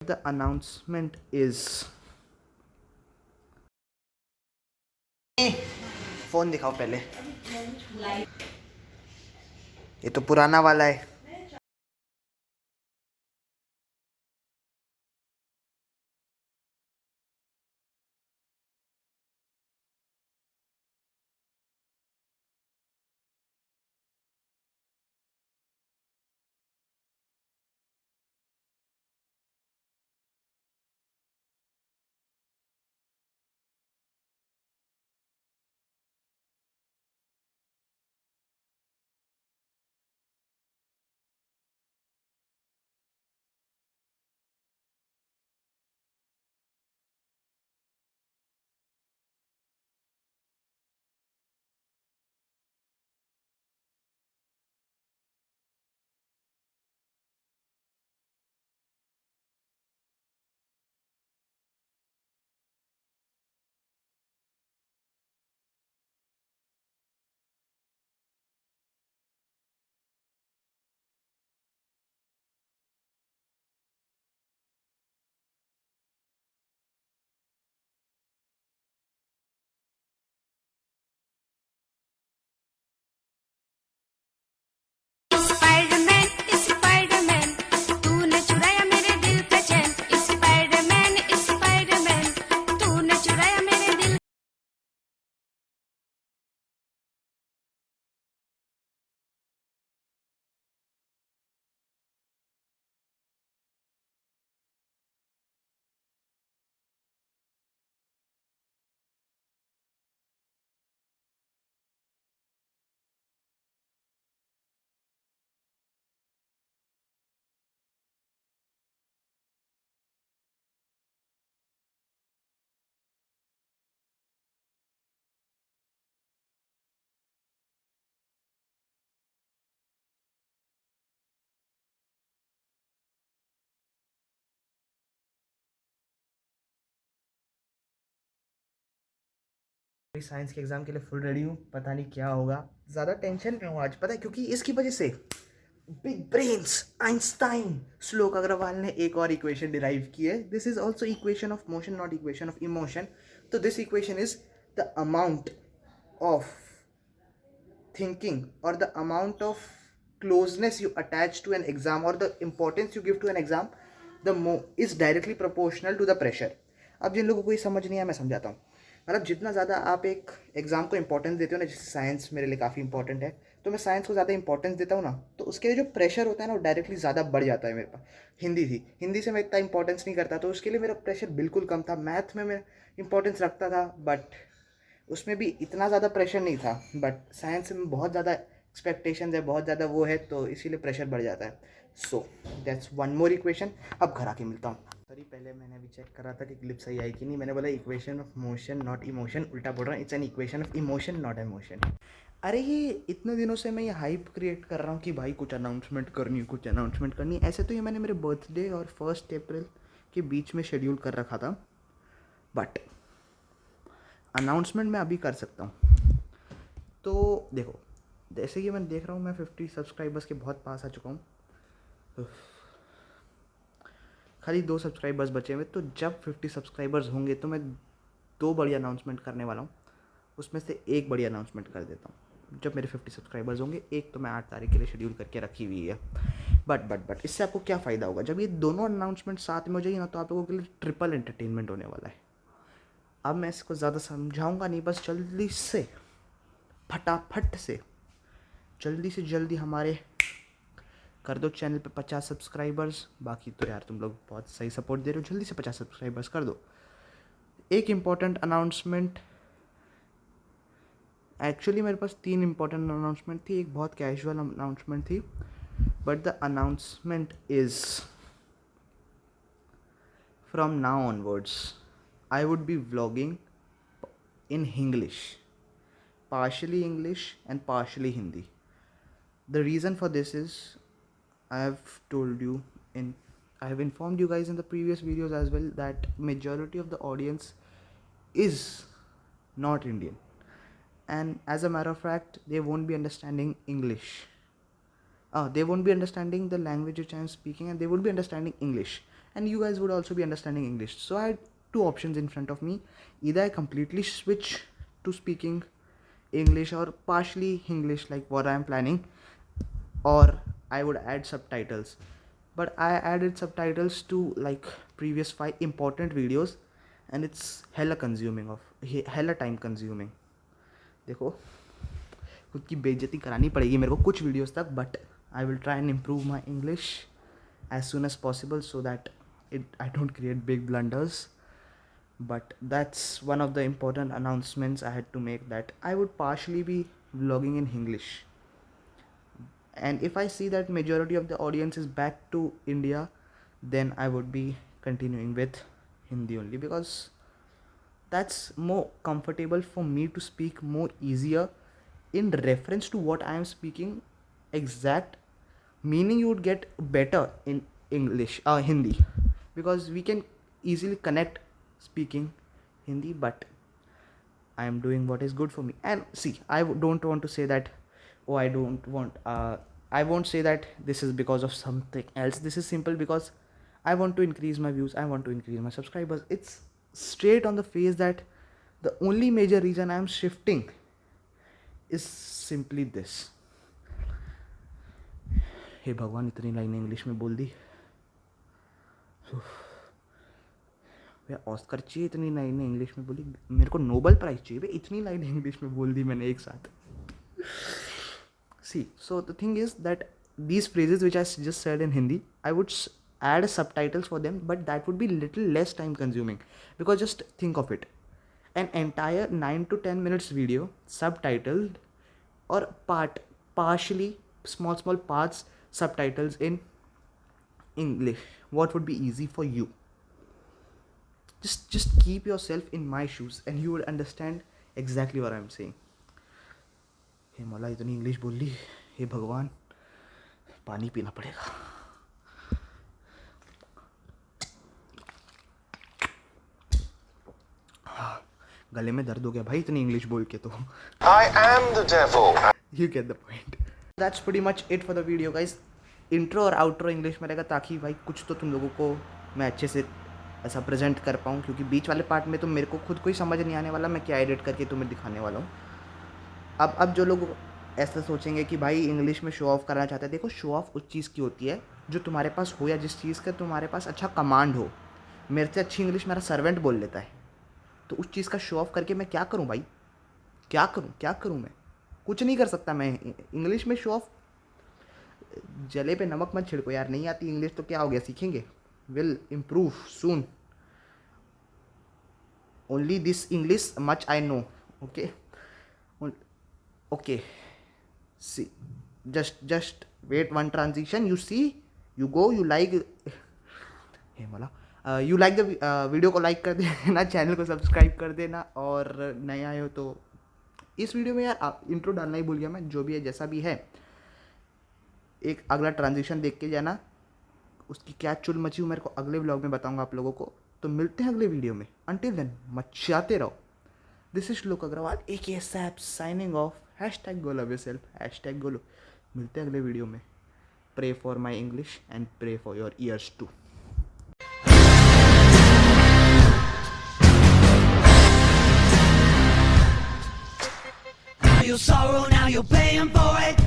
The announcement is phone दिखाओ पहले। ये तो पुराना वाला है। स्पाइडरमैन स्पाइडरमैन तूने चुराया मेरे दिल का चैन। स्पाइडरमैन स्पाइडरमैन तूने चुराया मेरे दिल। साइंस के एग्ज़ाम के लिए फुल रेडी हूँ, पता नहीं क्या होगा। ज़्यादा टेंशन में हूँ आज, पता है क्योंकि इसकी वजह से बिग ब्रेन्स आइंस्टाइन श्लोक अग्रवाल ने एक और इक्वेशन डिराइव की है। This is also equation of motion, not equation of emotion. तो this equation is the amount of thinking or the amount of closeness you attach to an exam or the importance you give to an exam is directly proportional to the pressure. अब जिन लोगों को ये समझ नहीं है मैं समझाता हूँ। मतलब जितना ज़्यादा आप एक एग्ज़ाम को इंपॉर्टेंस देते हो ना, जैसे साइंस मेरे लिए काफ़ी इंपॉर्टेंट है, तो मैं साइंस को ज़्यादा इंपॉर्टेंस देता हूँ ना, तो उसके लिए जो प्रेशर होता है ना वो डायरेक्टली ज़्यादा बढ़ जाता है मेरे पास। हिंदी थी, हिंदी से मैं इतना इंपॉर्टेंस नहीं करता, तो उसके लिए मेरा प्रेशर बिल्कुल कम था। मैथ में मैं इंपॉर्टेंस रखता था, बट उसमें भी इतना ज़्यादा प्रेशर नहीं था। बट साइंस में बहुत ज़्यादा एक्सपेक्टेशंस है, बहुत ज़्यादा वो है, तो इसीलिए प्रेशर बढ़ जाता है। So that's one more equation. अब घर आके मिलता हूँ। सॉरी, पहले मैंने अभी चेक करा था कि क्लिप सही आई कि नहीं। मैंने बोला equation of motion not emotion, उल्टा बोल रहा हूँ। It's an equation of emotion not emotion. अरे ये इतने दिनों से मैं ये हाइप क्रिएट कर रहा हूँ कि भाई कुछ अनाउंसमेंट करनी है, कुछ अनाउंसमेंट करनी है। ऐसे तो ये मैंने मेरे बर्थडे और 1 अप्रैल के बीच में शेड्यूल कर रखा था, बट अनाउंसमेंट मैं अभी कर सकता हूँ। तो देखो, जैसे कि मैं देख रहा हूँ मैं 50 सब्सक्राइबर्स के बहुत पास आ चुका हूँ। खाली 2 सब्सक्राइबर्स बचे हुए, तो जब 50 सब्सक्राइबर्स होंगे तो मैं 2 बड़ी अनाउंसमेंट करने वाला हूँ। उसमें से एक बड़ी अनाउंसमेंट कर देता हूँ जब मेरे 50 सब्सक्राइबर्स होंगे। एक तो मैं 8 तारीख के लिए शेड्यूल करके रखी हुई है। बट इससे आपको क्या फ़ायदा होगा? जब ये दोनों अनाउंसमेंट साथ में हो जाएगी ना, तो आप लोगों के लिए ट्रिपल एंटरटेनमेंट होने वाला है। अब मैं इसको ज़्यादा समझाऊंगा नहीं, बस जल्दी से फटाफट से जल्दी से जल्दी हमारे कर दो चैनल पे 50 सब्सक्राइबर्स। बाकी तो यार तुम लोग बहुत सही सपोर्ट दे रहे हो, जल्दी से 50 सब्सक्राइबर्स कर दो। एक इम्पॉर्टेंट अनाउंसमेंट, एक्चुअली मेरे पास 3 इम्पॉर्टेंट अनाउंसमेंट थी, एक बहुत कैजुअल अनाउंसमेंट थी। But the announcement is from now onwards I would be vlogging in English, partially English and partially Hindi. The reason for this is I have told you in I have informed you guys in the previous videos as well that majority of the audience is not Indian, and as a matter of fact they won't be understanding English. They won't be understanding the language which I am speaking, and they would be understanding English. and you guys would also be understanding English. So I had two options in front of me. Either I completely switch to speaking English or partially English like what I am planning, or I would add subtitles. But I added subtitles to like previous 5 important videos, and it's hella time consuming. देखो खुद की बेइज्जती करानी पड़ेगी मेरे को कुछ videos तक, but I will try and improve my English as soon as possible so that I don't create big blunders. But that's one of the important announcements I had to make, that I would partially be vlogging in English. And if I see that majority of the audience is back to India, then I would be continuing with Hindi only, because that's more comfortable for me to speak more easier in reference to what I am speaking. Exact meaning you would get better in Hindi, because we can easily connect speaking Hindi, but I am doing what is good for me. And see, I don't want to say that, oh, I won't say that this is because of something else. This is simple because I want to increase my views, I want to increase my subscribers. It's straight on the face that the only major reason I am shifting is simply this. हे भगवान, इतनी line English में बोल दी. Oscar चाहिए, इतनी line English में बोली. मेरे को नोबेल प्राइज चाहिए भाई, इतनी लाइन इंग्लिश में बोल दी मैंने एक साथ. See, so the thing is that these phrases which I just said in Hindi, I would add subtitles for them, but that would be little less time consuming, because just think of it, an entire 9 to 10 minutes video subtitled, or partially small parts subtitles in English. What would be easy for you? Just keep yourself in my shoes and you will understand exactly what I'm saying. हे मला इतनी English बोल ली, हे भगवान, पानी पीना पड़ेगा. गले में दर्द हो गया भाई इतनी इंग्लिश बोल के. तो I am the devil. You get the point. That's pretty much it for the video, guys. Intro और आउट्रो इंग्लिश में रहेगा, ताकि भाई कुछ तो तुम लोगों को मैं अच्छे से ऐसा प्रेजेंट कर पाऊँ, क्योंकि बीच वाले पार्ट में तो मेरे को खुद को ही समझ नहीं आने वाला मैं क्या एडिट करके तुम्हें दिखाने वाला हूँ. अब जो लोग ऐसा सोचेंगे कि भाई इंग्लिश में शो ऑफ करना चाहते हैं, देखो शो ऑफ उस चीज़ की होती है जो तुम्हारे पास हो, या जिस चीज़ का तुम्हारे पास अच्छा कमांड हो. मेरे से अच्छी इंग्लिश मेरा सर्वेंट बोल लेता है, तो उस चीज़ का शो ऑफ करके मैं क्या करूँ भाई, क्या करूँ मैं कुछ नहीं कर सकता मैं इंग्लिश में शो ऑफ. जले पे नमक मत छिड़को यार, नहीं आती इंग्लिश तो क्या हो गया, सीखेंगे. Will improve soon. Only this English much I know. Okay. See, just wait one transition. You see, you go. You like. Hey मला. You like the वीडियो को लाइक कर देना, चैनल को सब्सक्राइब कर देना, और नए आए हो तो इस वीडियो में यार इंट्रो डालना ही भूल गया मैं. जो भी है जैसा भी है, एक अगला ट्रांजिशन देख के जाना, उसकी क्या चुल मची हूँ मेरे को अगले व्लॉग में बताऊंगा आप लोगों को. तो मिलते हैं अगले वीडियो में. अंटिल देन मचाते रहो. This is Shlok Agarwal AKA Sap signing off. #go love yourself, #go. मिलते हैं अगले वीडियो में. Pray for my English and pray for your ears too. Your sorrow, now you're paying for it.